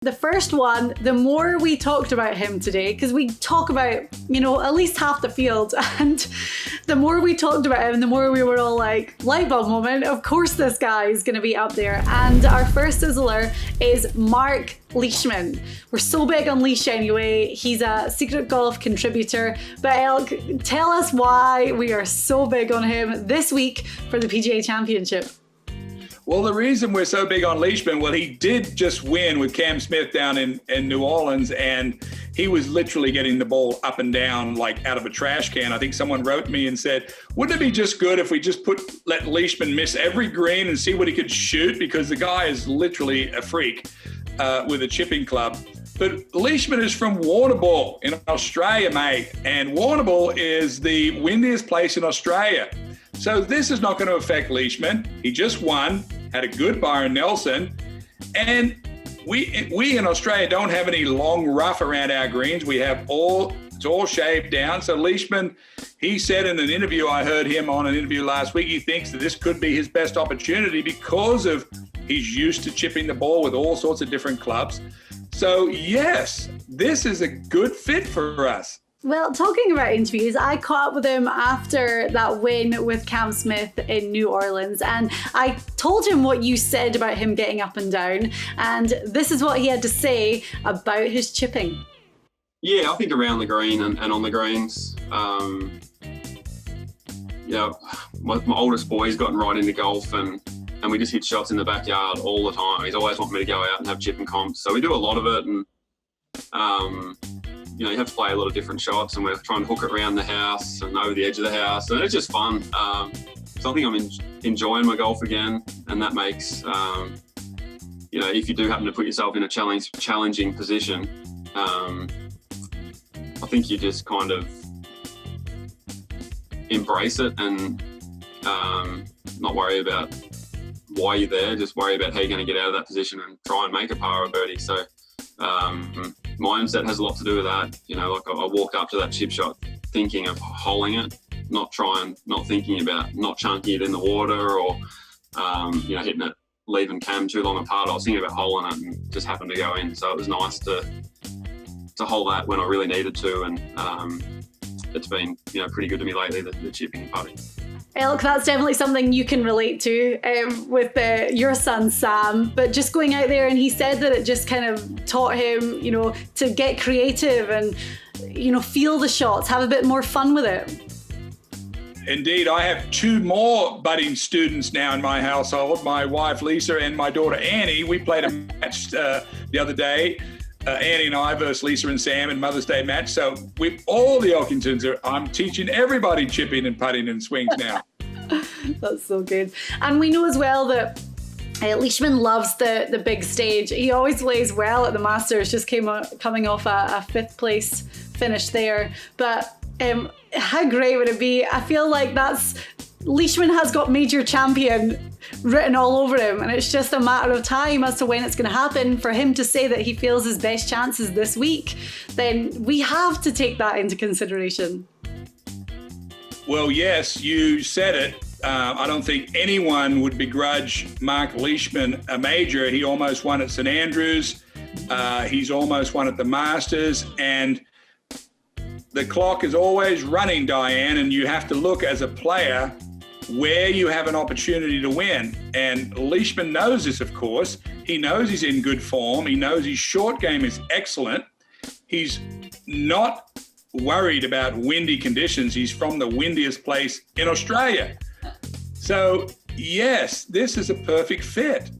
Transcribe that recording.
The first one, the more we talked about him today, because we talk about, at least half the field, and the more we talked about him, the more we were all like, light bulb moment, of course this guy is going to be up there. And our first Sizzler is Marc Leishman. We're so big on Leish anyway. He's a Secret Golf contributor. But Elk, tell us why we are so big on him this week for the PGA Championship. Well, the reason we're so big on Leishman, well, he did just win with Cam Smith down in New Orleans, and he was literally getting the ball up and down like out of a trash can. I think someone wrote me and said, wouldn't it be just good if we just let Leishman miss every green and see what he could shoot? Because the guy is literally a freak with a chipping club. But Leishman is from Warrnambool in Australia, mate, and Warrnambool is the windiest place in Australia. So this is not going to affect Leishman. He just won, had a good Byron Nelson, and we in Australia don't have any long rough around our greens. It's all shaved down. So Leishman, he said in an interview, I heard him on an interview last week, he thinks that this could be his best opportunity because of he's used to chipping the ball with all sorts of different clubs. So yes, this is a good fit for us. Well, talking about interviews, I caught up with him after that win with Cam Smith in New Orleans, and I told him what you said about him getting up and down, and this is what he had to say about his chipping. Yeah, I think around the green and on the greens, my oldest boy's gotten right into golf, and we just hit shots in the backyard all the time. He's always wanted me to go out and have chipping comps, so we do a lot of it, and you have to play a lot of different shots, and we're trying to hook it around the house and over the edge of the house, and it's just fun. So I think I'm enjoying my golf again, and that makes, if you do happen to put yourself in a challenging position, I think you just kind of embrace it and not worry about why you're there, just worry about how you're going to get out of that position and try and make a par or birdie. So mindset has a lot to do with that. I walk up to that chip shot thinking of holing it, not thinking about not chunking it in the water or, hitting it, leaving Cam too long apart. I was thinking about holing it and just happened to go in. So it was nice to hole that when I really needed to. And it's been, pretty good to me lately, the chipping and putting. Elk, that's definitely something you can relate to with your son Sam, but just going out there, and he said that it just kind of taught him, to get creative and, feel the shots, have a bit more fun with it. Indeed, I have two more budding students now in my household, my wife Lisa and my daughter Annie. We played a match the other day. Annie and I versus Lisa and Sam in Mother's Day match. So with all the Elkingtons, I'm teaching everybody chipping and putting and swings now. That's so good. And we know as well that Leishman loves the big stage. He always plays well at the Masters, just coming off a fifth place finish there. But how great would it be? I feel like Leishman has got major champion written all over him, and it's just a matter of time as to when it's going to happen. For him to say that he feels his best chances this week, then we have to take that into consideration. Well, yes, you said it. I don't think anyone would begrudge Marc Leishman a major. He almost won at St Andrews. He's almost won at the Masters, and the clock is always running, Diane, and you have to look as a player where you have an opportunity to win. And Leishman knows this, of course. He knows he's in good form. He knows his short game is excellent. He's not worried about windy conditions. He's from the windiest place in Australia. So, yes, this is a perfect fit.